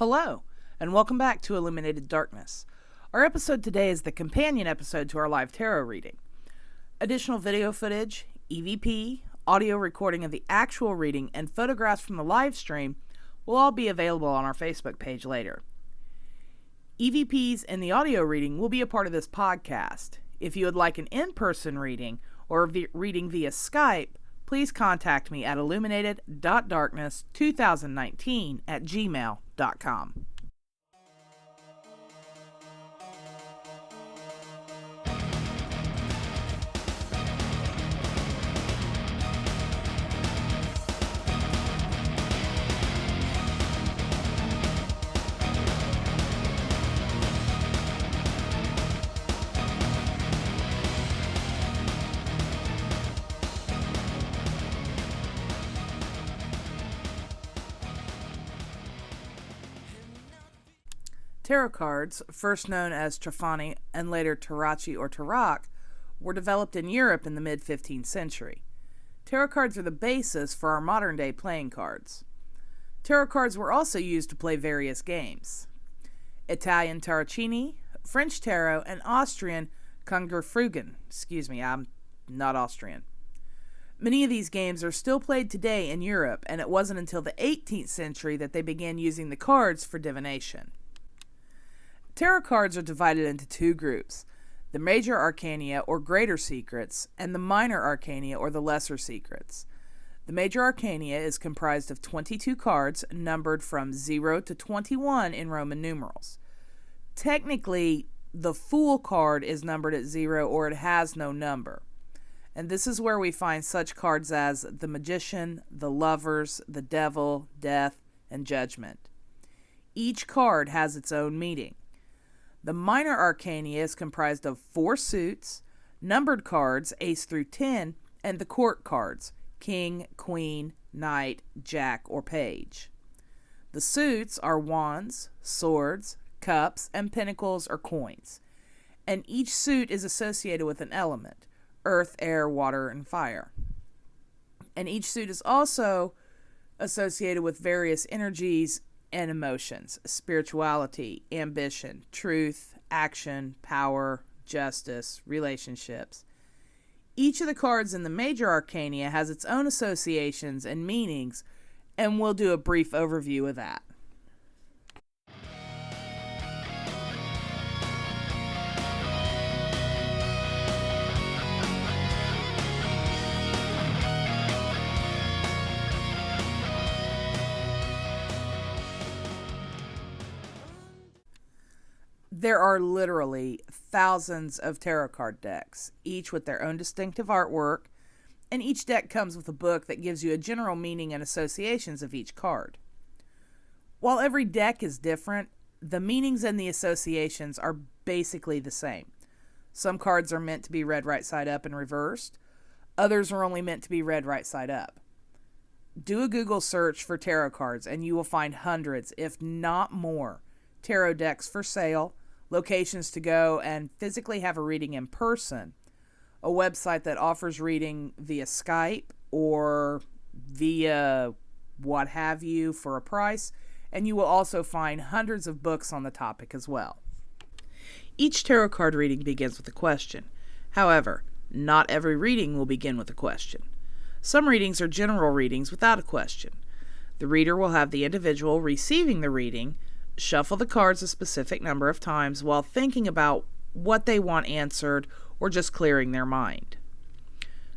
Hello, and welcome back to Illuminated Darkness. Our episode today is the companion episode to our live tarot reading. Additional video footage, EVP, audio recording of the actual reading, and photographs from the live stream will all be available on our Facebook page later. EVPs and the audio reading will be a part of this podcast. If you would like an in-person reading or reading via Skype, please contact me at illuminated.darkness2019@gmail.com. Tarot cards, first known as Trafani and later Tarachi or Tarak, were developed in Europe in the mid-15th century. Tarot cards are the basis for our modern-day playing cards. Tarot cards were also used to play various games. Italian Tarocchini, French Tarot, and Austrian Kungerfrugen. Excuse me, I'm not Austrian. Many of these games are still played today in Europe, and it wasn't until the 18th century that they began using the cards for divination. Tarot cards are divided into two groups, the major arcana or greater secrets and the minor arcana or the lesser secrets. The major arcana is comprised of 22 cards numbered from 0 to 21 in Roman numerals. Technically, the Fool card is numbered at 0 or it has no number. And this is where we find such cards as the Magician, the Lovers, the Devil, Death, and Judgment. Each card has its own meaning. The minor arcana is comprised of 4 suits, numbered cards, ace through 10, and the court cards, king, queen, knight, jack, or page. The suits are wands, swords, cups, and pentacles or coins. And each suit is associated with an element, earth, air, water, and fire. And each suit is also associated with various energies and emotions, spirituality, ambition, truth, action, power, justice, relationships. Each of the cards in the major arcana has its own associations and meanings, and we'll do a brief overview of that. There are literally thousands of tarot card decks, each with their own distinctive artwork, and each deck comes with a book that gives you a general meaning and associations of each card. While every deck is different, the meanings and the associations are basically the same. Some cards are meant to be read right side up and reversed. Others are only meant to be read right side up. Do a Google search for tarot cards and you will find hundreds, if not more, tarot decks for sale, locations to go and physically have a reading in person, a website that offers reading via Skype or via what have you for a price, and you will also find hundreds of books on the topic as well. Each tarot card reading begins with a question. However, not every reading will begin with a question. Some readings are general readings without a question. The reader will have the individual receiving the reading shuffle the cards a specific number of times while thinking about what they want answered or just clearing their mind.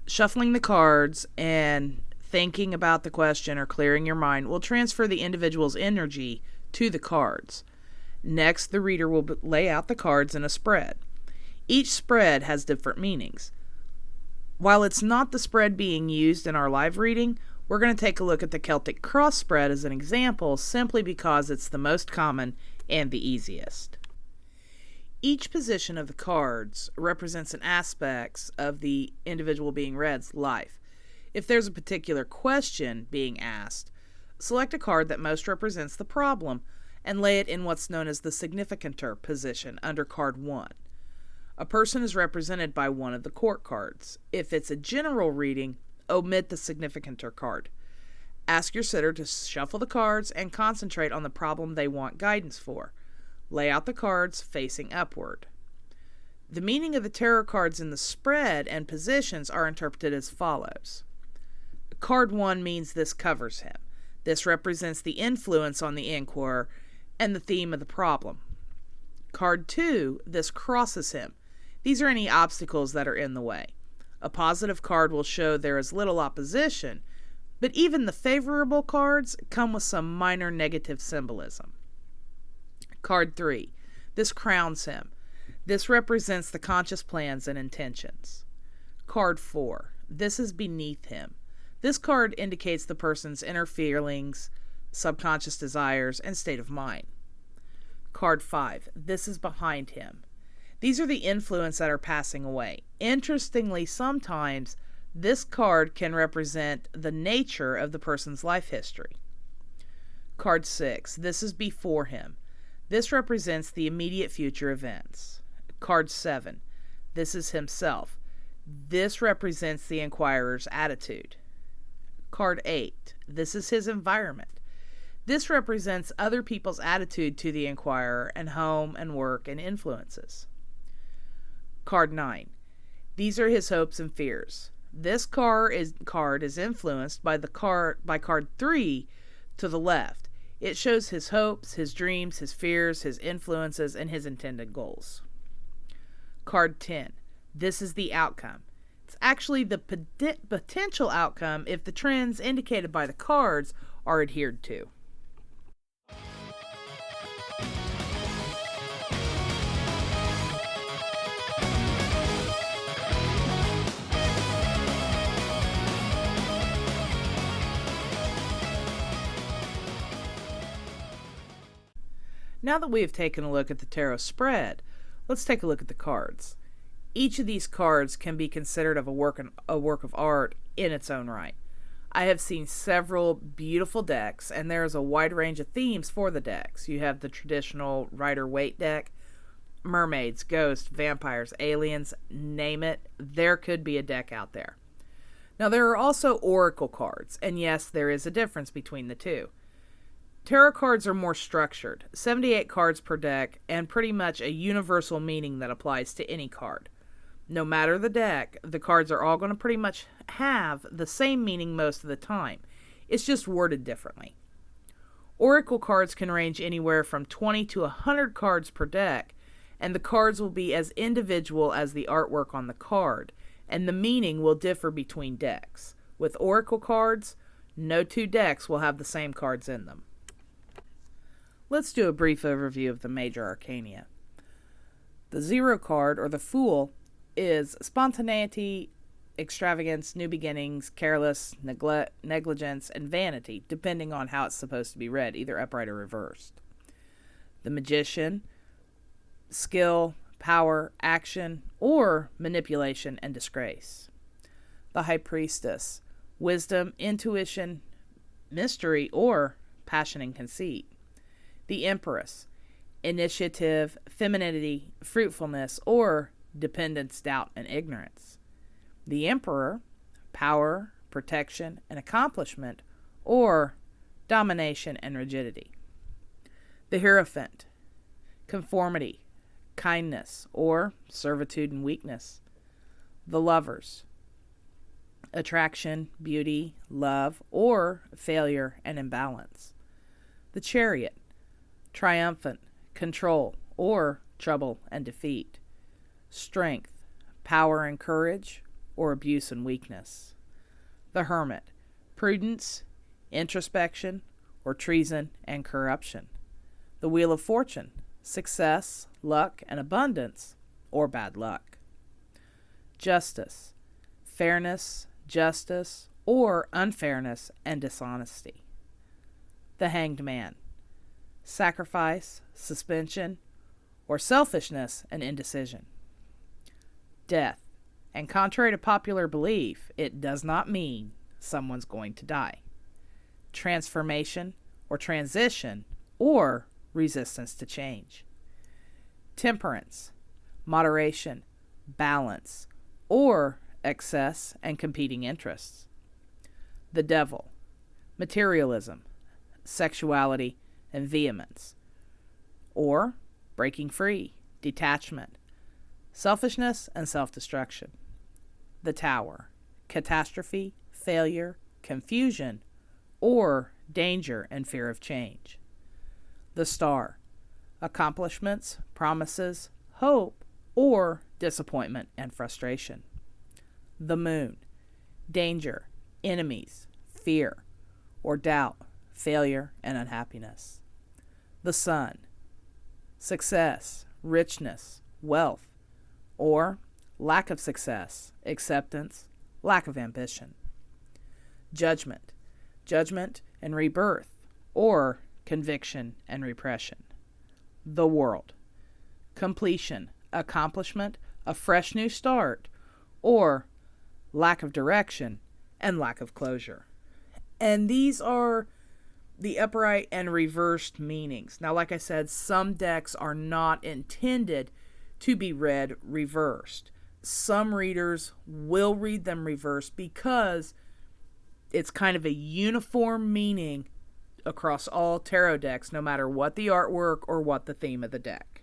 Shuffling the cards and thinking about the question or clearing your mind will transfer the individual's energy to the cards. Next, the reader will lay out the cards in a spread. Each spread has different meanings. While it's not the spread being used in our live reading, we're going to take a look at the Celtic cross spread as an example simply because it's the most common and the easiest. Each position of the cards represents an aspect of the individual being read's life. If there's a particular question being asked, select a card that most represents the problem and lay it in what's known as the significanter position under card 1. A person is represented by one of the court cards. If it's a general reading, omit the significanter card. Ask your sitter to shuffle the cards and concentrate on the problem they want guidance for. Lay out the cards facing upward. The meaning of the tarot cards in the spread and positions are interpreted as follows. Card 1 means this covers him. This represents the influence on the inquirer and the theme of the problem. Card 2, this crosses him. These are any obstacles that are in the way. A positive card will show there is little opposition, but even the favorable cards come with some minor negative symbolism. Card 3, this crowns him. This represents the conscious plans and intentions. Card 4, this is beneath him. This card indicates the person's inner feelings, subconscious desires, and state of mind. Card 5, this is behind him. These are the influence that are passing away. Interestingly, sometimes this card can represent the nature of the person's life history. Card 6, this is before him. This represents the immediate future events. Card 7, this is himself. This represents the inquirer's attitude. Card 8, this is his environment. This represents other people's attitude to the inquirer and home and work and influences. Card 9, these are his hopes and fears. This card is influenced by card 3 to the left. It shows his hopes, his dreams, his fears, his influences, and his intended goals. Card 10, this is the outcome. It's actually the potential outcome if the trends indicated by the cards are adhered to. Now that we have taken a look at the tarot spread, let's take a look at the cards. Each of these cards can be considered a work of art in its own right. I have seen several beautiful decks, and there is a wide range of themes for the decks. You have the traditional Rider-Waite deck, mermaids, ghosts, vampires, aliens, name it. There could be a deck out there. Now, there are also oracle cards, and yes, there is a difference between the two. Tarot cards are more structured, 78 cards per deck, and pretty much a universal meaning that applies to any card. No matter the deck, the cards are all going to pretty much have the same meaning most of the time. It's just worded differently. Oracle cards can range anywhere from 20 to 100 cards per deck, and the cards will be as individual as the artwork on the card, and the meaning will differ between decks. With oracle cards, no two decks will have the same cards in them. Let's do a brief overview of the major arcana. The 0 card, or the Fool, is spontaneity, extravagance, new beginnings, careless, negligence, and vanity, depending on how it's supposed to be read, either upright or reversed. The Magician, skill, power, action, or manipulation and disgrace. The High Priestess, wisdom, intuition, mystery, or passion and conceit. The Empress, initiative, femininity, fruitfulness, or dependence, doubt, and ignorance. The Emperor, power, protection, and accomplishment, or domination and rigidity. The Hierophant, conformity, kindness, or servitude and weakness. The Lovers, attraction, beauty, love, or failure and imbalance. The Chariot, triumphant, control, or trouble and defeat. Strength, power and courage, or abuse and weakness. The Hermit, prudence, introspection, or treason and corruption. The Wheel of Fortune, success, luck, and abundance, or bad luck. Justice, fairness, justice, or unfairness and dishonesty. The Hanged Man, sacrifice, suspension, or selfishness and indecision. Death, and contrary to popular belief, it does not mean someone's going to die. Transformation or transition, or resistance to change. Temperance, moderation, balance, or excess and competing interests. The Devil, materialism, sexuality, and vehemence. Or breaking free, detachment, selfishness, and self-destruction. The Tower, catastrophe, failure, confusion, or danger and fear of change. The Star, accomplishments, promises, hope, or disappointment and frustration. The Moon, danger, enemies, fear, or doubt, failure, and unhappiness. The Sun, success, richness, wealth, or lack of success, acceptance, lack of ambition. Judgment, judgment and rebirth, or conviction and repression. The World, completion, accomplishment, a fresh new start, or lack of direction and lack of closure. And these are the upright and reversed meanings. Now, like I said, some decks are not intended to be read reversed. Some readers will read them reversed because it's kind of a uniform meaning across all tarot decks, no matter what the artwork or what the theme of the deck.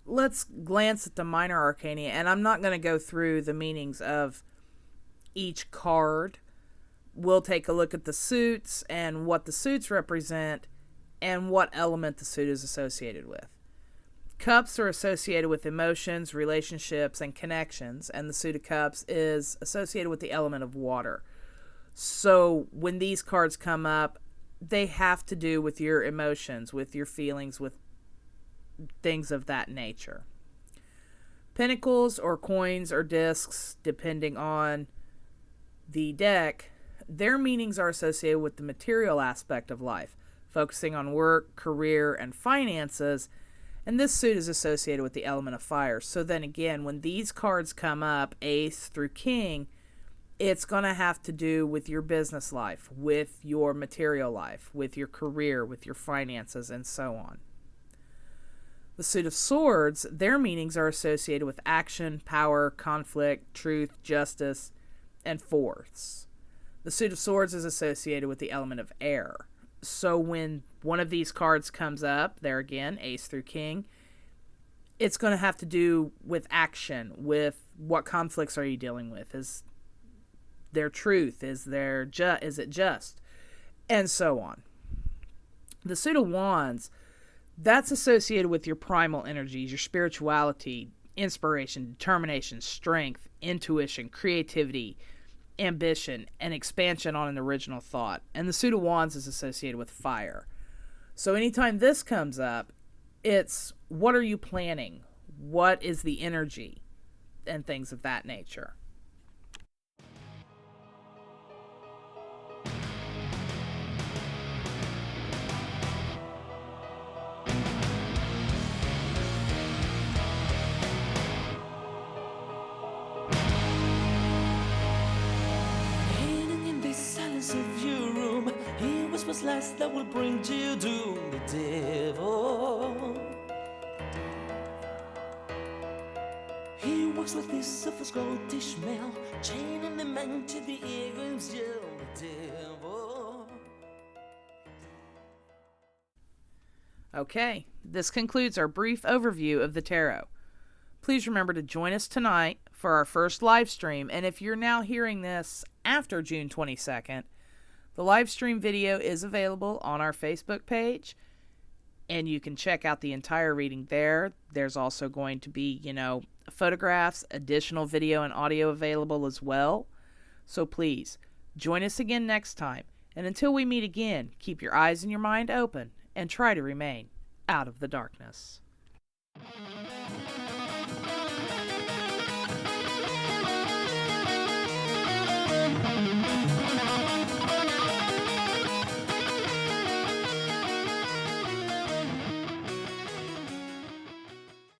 Let's glance at the minor arcana, and I'm not going to go through the meanings of each card. We'll take a look at the suits and what the suits represent and what element the suit is associated with. Cups are associated with emotions, relationships, and connections, and the suit of cups is associated with the element of water. So when these cards come up, they have to do with your emotions, with your feelings, with things of that nature. Pentacles or coins or discs, depending on the deck, their meanings are associated with the material aspect of life, focusing on work, career, and finances, and this suit is associated with the element of fire. So then again, when these cards come up, Ace through King, it's going to have to do with your business life, with your material life, with your career, with your finances, and so on. The suit of swords, their meanings are associated with action, power, conflict, truth, justice, and force. The suit of swords is associated with the element of air. So when one of these cards comes up, there again, Ace through King, it's going to have to do with action, with what conflicts are you dealing with? Is there truth? Is it just? And so on. The suit of wands, that's associated with your primal energies, your spirituality, inspiration, determination, strength, intuition, creativity, ambition, and expansion on an original thought. And the suit of wands is associated with fire. So anytime this comes up, it's what are you planning? What is the energy? And things of that nature. Of your room, he whispers lies that will bring to you doom. The devil, he walks with his surface gold Ishmael, chaining the man to the eagle's jail. The devil. Okay, this concludes our brief overview of the tarot. Please remember to join us tonight for our first live stream, and if you're now hearing this after June 22nd, the live stream video is available on our Facebook page, and you can check out the entire reading there. There's also going to be, photographs, additional video and audio available as well. So please, join us again next time, and until we meet again, keep your eyes and your mind open, and try to remain out of the darkness.